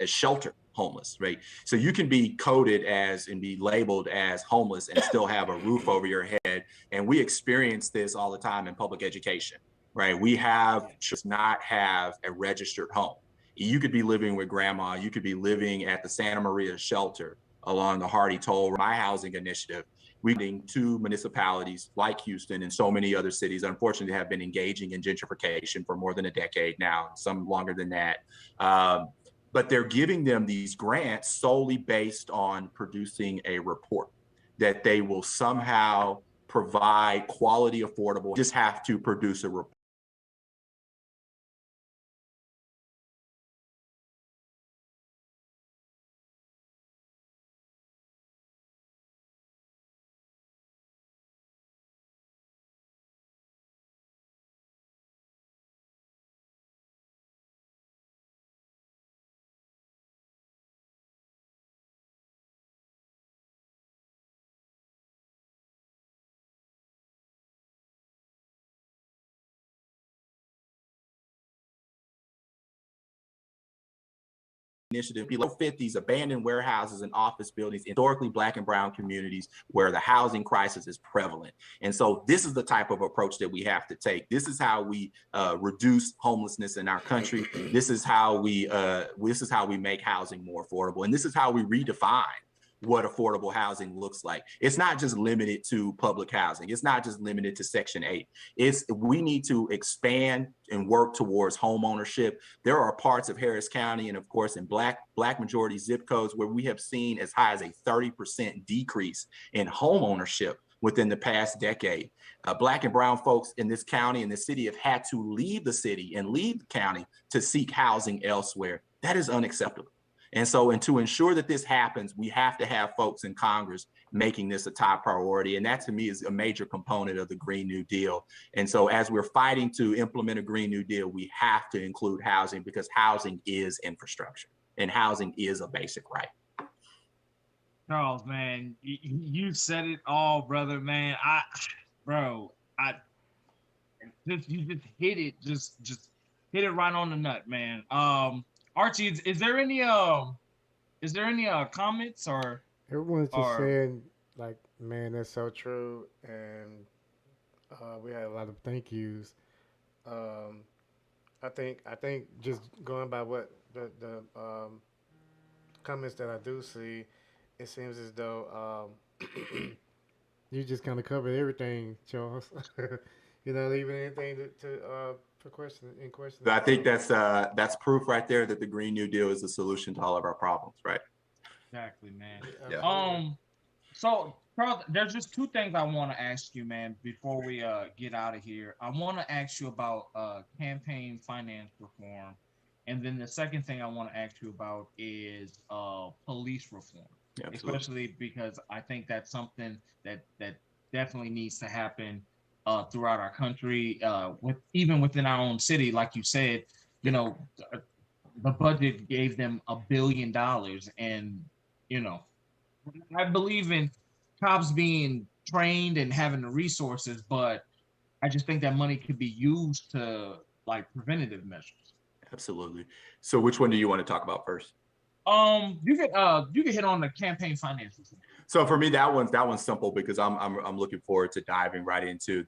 shelter homeless, right? So you can be coded as and be labeled as homeless and still have a roof over your head. And we experience this all the time in public education, right? We should not have a registered home. You could be living with grandma. You could be living at the Santa Maria shelter along the Hardy Toll. My housing initiative, we've 2 municipalities like Houston and so many other cities, unfortunately, have been engaging in gentrification for more than a decade now, some longer than that. But they're giving them these grants solely based on producing a report that they will somehow provide quality, affordable, just have to produce a report. initiative, below 50s, abandoned warehouses and office buildings, historically Black and brown communities where the housing crisis is prevalent. And so this is the type of approach that we have to take. This is how we reduce homelessness in our country. This is how we make housing more affordable. And this is how we redefine what affordable housing looks like. It's not just limited to public housing. It's not just limited to Section 8. We need to expand and work towards home ownership. There are parts of Harris County and of course in Black majority zip codes where we have seen as high as a 30% decrease in home ownership within the past decade. Black and brown folks in this county and the city have had to leave the city and leave the county to seek housing elsewhere. That is unacceptable. And so, and to ensure that this happens, we have to have folks in Congress making this a top priority. And that to me is a major component of the Green New Deal. And so as we're fighting to implement a Green New Deal, we have to include housing because housing is infrastructure and housing is a basic right. Charles, man, you said it all, brother, man. You just hit it, just hit it right on the nut, man. Archie, is there any comments or? Everyone's just saying, like, man, that's so true, and we had a lot of thank yous. I think just going by what the comments that I do see, it seems as though you just kind of covered everything, Charles. You're not leaving anything for question. I think that's proof right there that the Green New Deal is the solution to all of our problems, right? Exactly, man. Yeah. So Charles, there's just two things I want to ask you, man, before we get out of here. I want to ask you about campaign finance reform, and then the second thing I want to ask you about is police reform. Yeah, especially because I think that's something that definitely needs to happen throughout our country, even within our own city. Like you said, you know, the budget gave them $1 billion, and you know, I believe in cops being trained and having the resources, but I just think that money could be used to like preventative measures. Absolutely. So, which one do you want to talk about first? You could hit on the campaign finances. So for me, that one's simple because I'm looking forward to diving right into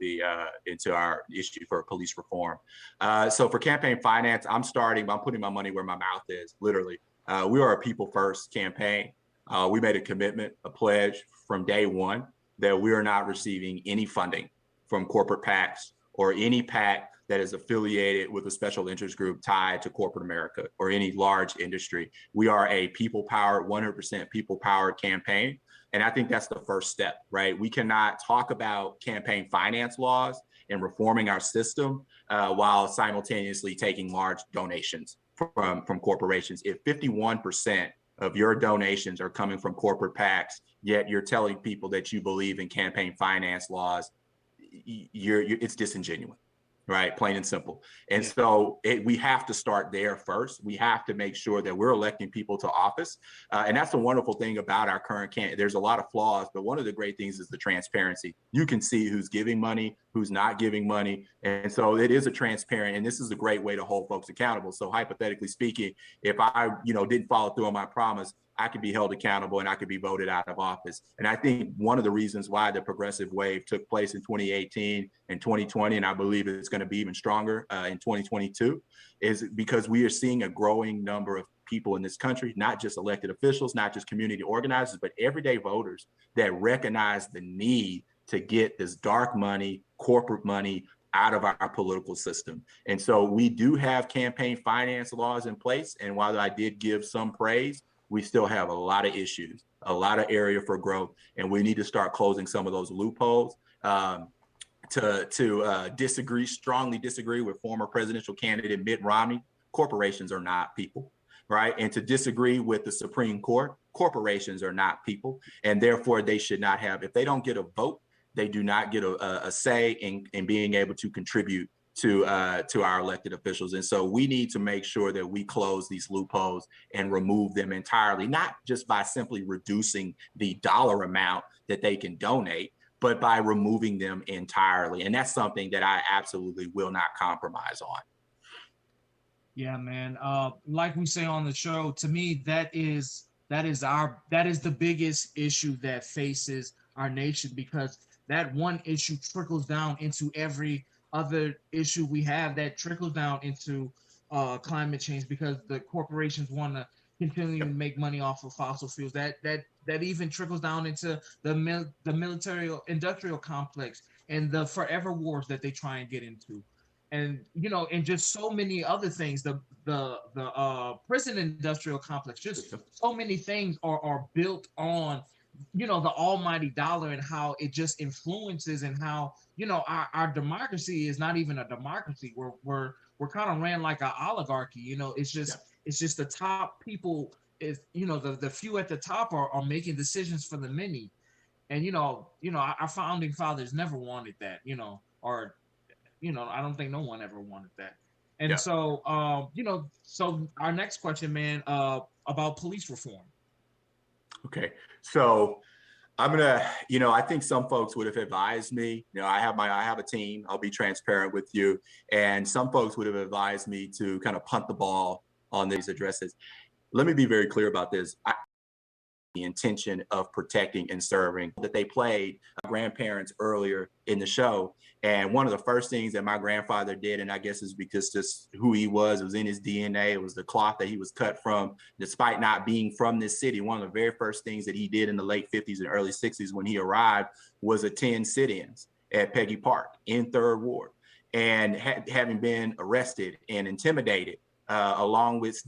into our issue for police reform. So for campaign finance, I'm putting my money where my mouth is, literally. We are a people first campaign. We made a commitment, a pledge from day one that we are not receiving any funding from corporate PACs or any PAC that is affiliated with a special interest group tied to corporate America or any large industry. We are a people-powered, 100% people-powered campaign. And I think that's the first step, right? We cannot talk about campaign finance laws and reforming our system while simultaneously taking large donations from corporations. If 51% of your donations are coming from corporate PACs, yet you're telling people that you believe in campaign finance laws, it's disingenuous. Right, plain and simple. And so we have to start there first. We have to make sure that we're electing people to office. And that's the wonderful thing about our current candidate. There's a lot of flaws, but one of the great things is the transparency. You can see who's giving money, who's not giving money. And so it is a transparent, and this is a great way to hold folks accountable. So hypothetically speaking, if I, didn't follow through on my promise, I could be held accountable and I could be voted out of office. And I think one of the reasons why the progressive wave took place in 2018 and 2020, and I believe it's going to be even stronger in 2022, is because we are seeing a growing number of people in this country, not just elected officials, not just community organizers, but everyday voters that recognize the need to get this dark money, corporate money out of our political system. And so we do have campaign finance laws in place. And while I did give some praise, we still have a lot of issues, a lot of area for growth, and we need to start closing some of those loopholes. To strongly disagree with former presidential candidate Mitt Romney, corporations are not people, right? And to disagree with the Supreme Court, corporations are not people, and therefore they should not have, if they don't get a vote, they do not get a say in being able to contribute to our elected officials. And so we need to make sure that we close these loopholes and remove them entirely, not just by simply reducing the dollar amount that they can donate, but by removing them entirely. And that's something that I absolutely will not compromise on. Yeah, man. Like we say on the show, to me, that is the biggest issue that faces our nation, because that one issue trickles down into every other issue we have, that trickles down into climate change, because the corporations want to continue to Yep. make money off of fossil fuels. That even trickles down into the military industrial complex and the forever wars that they try and get into, and and just so many other things. The prison industrial complex, just Yep. so many things are built on the almighty dollar, and how it just influences, and how our democracy is not even a democracy. We're kind of ran like an oligarchy. It's just Yep. it's just the top people, is the few at the top are making decisions for the many. And our founding fathers never wanted that, or I don't think no one ever wanted that. And Yep. so, so our next question, man, about police reform. Okay. So I'm gonna, I think some folks would have advised me. I have a team. I'll be transparent with you, and some folks would have advised me to kind of punt the ball on these addresses. Let me be very clear about this. The intention of protecting and serving that they played grandparents earlier in the show. And one of the first things that my grandfather did, and I guess is because just who he was, it was in his DNA, it was the cloth that he was cut from, despite not being from this city. One of the very first things that he did in the late 50s and early 60s when he arrived was attend sit-ins at Peggy Park in Third Ward. And having been arrested and intimidated, along with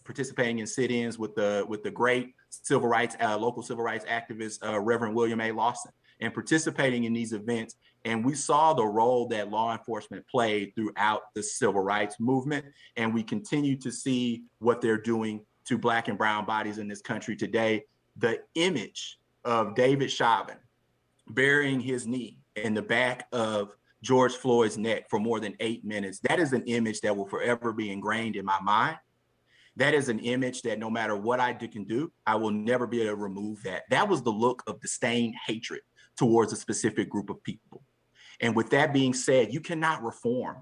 participating in sit-ins with the great civil rights, local civil rights activist, Reverend William A. Lawson, and participating in these events. And we saw the role that law enforcement played throughout the civil rights movement. And we continue to see what they're doing to Black and brown bodies in this country today. The image of David Chauvin burying his knee in the back of George Floyd's neck for more than 8 minutes, that is an image that will forever be ingrained in my mind. That is an image that no matter what I can do, I will never be able to remove that. That was the look of disdain, hatred towards a specific group of people. And with that being said, you cannot reform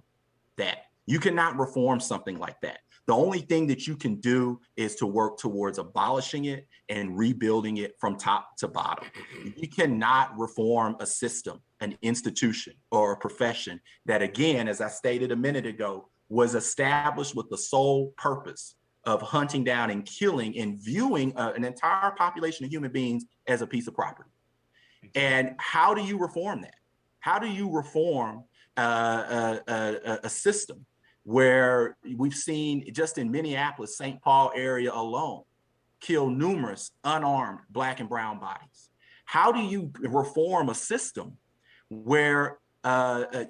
that. You cannot reform something like that. The only thing that you can do is to work towards abolishing it and rebuilding it from top to bottom. You cannot reform a system, an institution, or a profession that, again, as I stated a minute ago, was established with the sole purpose of hunting down and killing and viewing an entire population of human beings as a piece of property. And how do you reform that? How do you reform a system where we've seen just in Minneapolis, St. Paul area alone, kill numerous unarmed Black and brown bodies? How do you reform a system where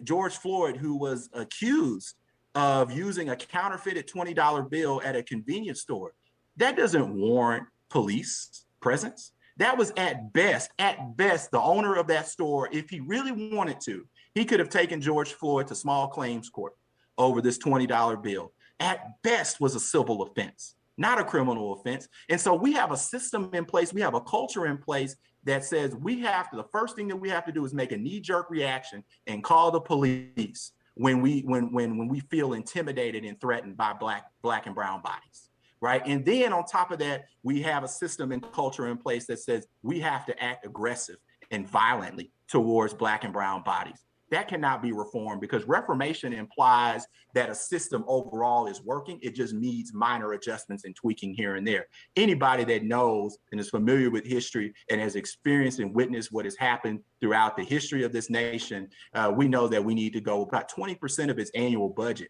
George Floyd, who was accused of using a counterfeited $20 bill at a convenience store, that doesn't warrant police presence? That was at best, the owner of that store, if he really wanted to, he could have taken George Floyd to small claims court over this $20 bill. At best was a civil offense, not a criminal offense. And so we have a system in place, we have a culture in place that says the first thing that we have to do is make a knee-jerk reaction and call the police when we feel intimidated and threatened by black and brown bodies, right? And then on top of that, we have a system and culture in place that says we have to act aggressive and violently towards Black and brown bodies. That cannot be reformed, because reformation implies that a system overall is working. It just needs minor adjustments and tweaking here and there. Anybody that knows and is familiar with history and has experienced and witnessed what has happened throughout the history of this nation, we know that we need to go about 20% of its annual budget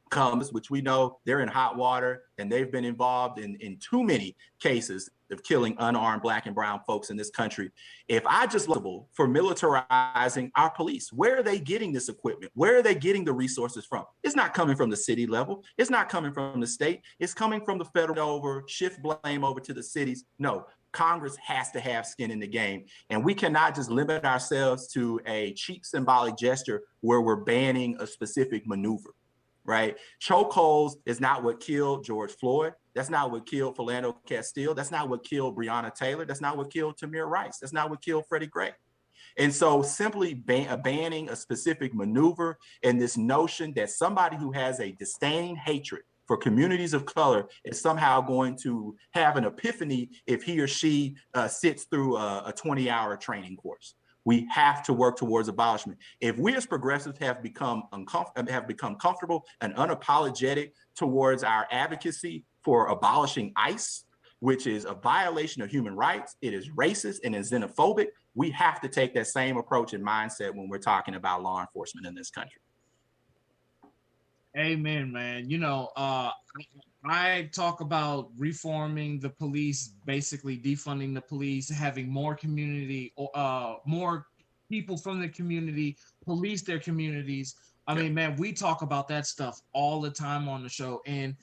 comes, which we know they're in hot water, and they've been involved in too many cases of killing unarmed Black and brown folks in this country. If I just look for militarizing our police, where are they getting this equipment? Where are they getting the resources from? It's not coming from the city level. It's not coming from the state. It's coming from the federal shift blame over to the cities. No, Congress has to have skin in the game. And we cannot just limit ourselves to a cheap symbolic gesture where we're banning a specific maneuver. Right? Chokeholds is not what killed George Floyd. That's not what killed Philando Castile. That's not what killed Breonna Taylor. That's not what killed Tamir Rice. That's not what killed Freddie Gray. And so simply banning a specific maneuver and this notion that somebody who has a disdain, hatred for communities of color is somehow going to have an epiphany if he or she sits through a 20-hour training course. We have to work towards abolishment. If we as progressives have become comfortable and unapologetic towards our advocacy for abolishing ICE, which is a violation of human rights, it is racist and is xenophobic, we have to take that same approach and mindset when we're talking about law enforcement in this country. Amen, man. I talk about reforming the police, basically defunding the police, having more community, more people from the community police their communities. I mean, man, we talk about that stuff all the time on the show. And,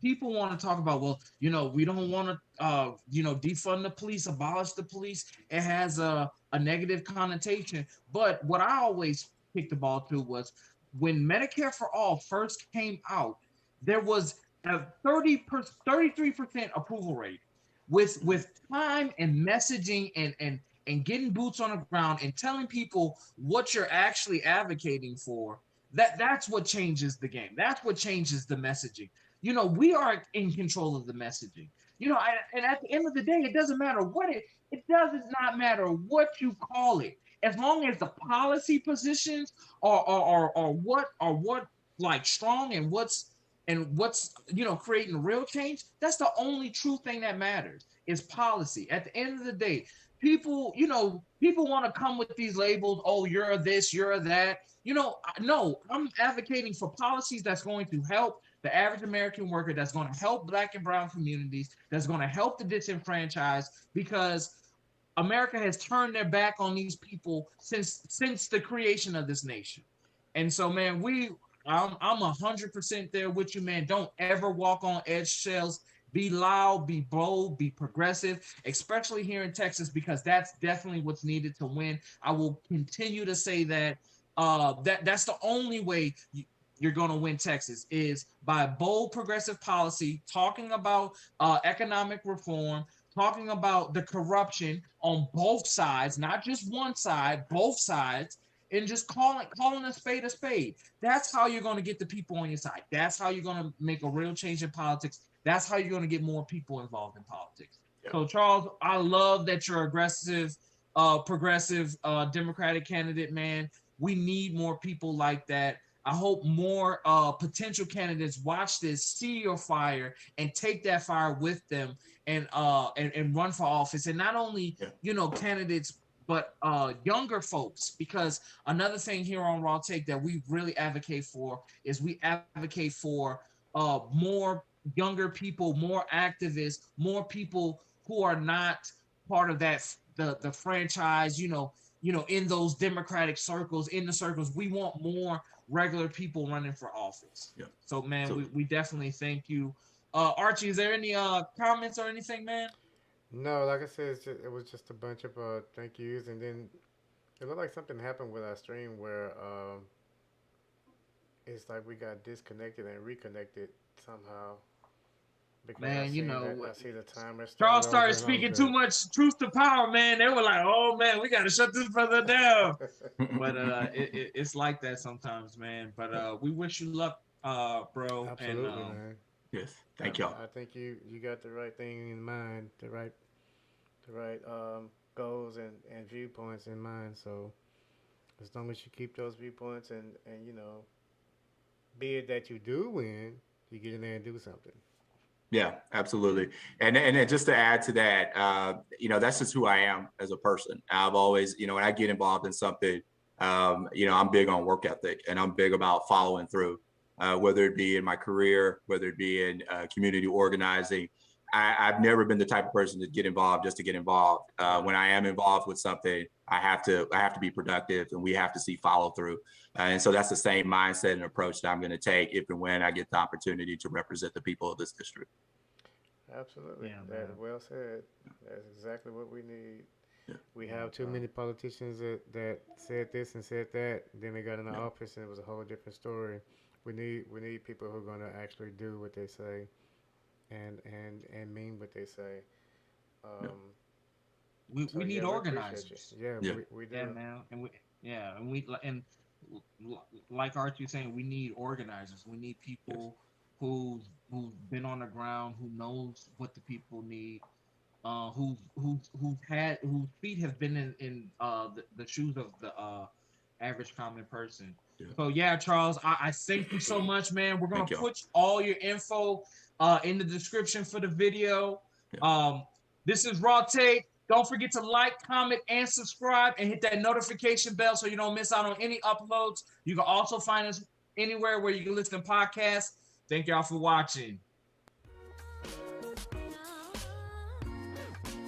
people want to talk about, well, we don't want to, defund the police, abolish the police. It has a negative connotation. But what I always kicked the ball to was when Medicare for All first came out, there was a 33% approval rate. With time and messaging and getting boots on the ground and telling people what you're actually advocating for, that's what changes the game. That's what changes the messaging. We are in control of the messaging. And at the end of the day, it doesn't matter what it does not matter what you call it, as long as the policy positions are what like strong and what's creating real change. That's the only true thing that matters is policy. At the end of the day, people want to come with these labels. Oh, you're this, you're that. No, I'm advocating for policies that's going to help the average American worker, that's going to help Black and brown communities, that's going to help the disenfranchised, because America has turned their back on these people since the creation of this nation. And so, man, I'm 100% there with you, man. Don't ever walk on eggshells. Be loud, be bold, be progressive, especially here in Texas, because that's definitely what's needed to win. I will continue to say that that's the only way you're going to win Texas, is by bold progressive policy, talking about economic reform, talking about the corruption on both sides, not just one side, both sides, and just calling a spade a spade. That's how you're going to get the people on your side. That's how you're going to make a real change in politics. That's how you're going to get more people involved in politics. Yep. So, Charles, I love that you're aggressive, progressive, Democratic candidate, man. We need more people like that. I hope more potential candidates watch this, see your fire, and take that fire with them, and run for office. And not only candidates, but younger folks. Because another thing here on Raw Take that we really advocate for is we advocate for more younger people, more activists, more people who are not part of that the franchise. In those Democratic circles, in the circles, we want more regular people running for office. Yeah. So, man, we definitely thank you. Archie, is there any comments or anything, man? No, like I said, it was just a bunch of thank yous, and then it looked like something happened with our stream where it's like we got disconnected and reconnected somehow. Because man, I see the timer. Charles started speaking too much truth to power, man. They were like, "Oh man, we got to shut this brother down." But it's like that sometimes, man. But we wish you luck, bro. Absolutely, man. Yes, thank y'all. I think you got the right thing in mind, the right goals and viewpoints in mind. So as long as you keep those viewpoints and be it that you do win, you get in there and do something. Yeah, absolutely. And just to add to that, that's just who I am as a person. I've always, when I get involved in something, I'm big on work ethic, and I'm big about following through, whether it be in my career, whether it be in community organizing. I've never been the type of person to get involved just to get involved. When I am involved with something, I have to be productive, and we have to see follow through. And so that's the same mindset and approach that I'm going to take if and when I get the opportunity to represent the people of this district. Absolutely. Yeah, that's well said. That's exactly what we need. Yeah. We have too many politicians that said this and said that. Then they got in the office and it was a whole different story. We need people who are going to actually do what they say and mean what they say. We need organizers. Yeah, we do. Yeah, man. And like Archie was saying, we need organizers. We need people who's been on the ground, who knows what the people need, whose feet have been in the shoes of the average common person. Yeah. So yeah, Charles, I thank you so much, man. We're gonna Thank you. put all your info in the description for the video. Yeah. This is Raw Take. Don't forget to like, comment, and subscribe, and hit that notification bell so you don't miss out on any uploads. You can also find us anywhere where you can listen to podcasts. Thank y'all for watching.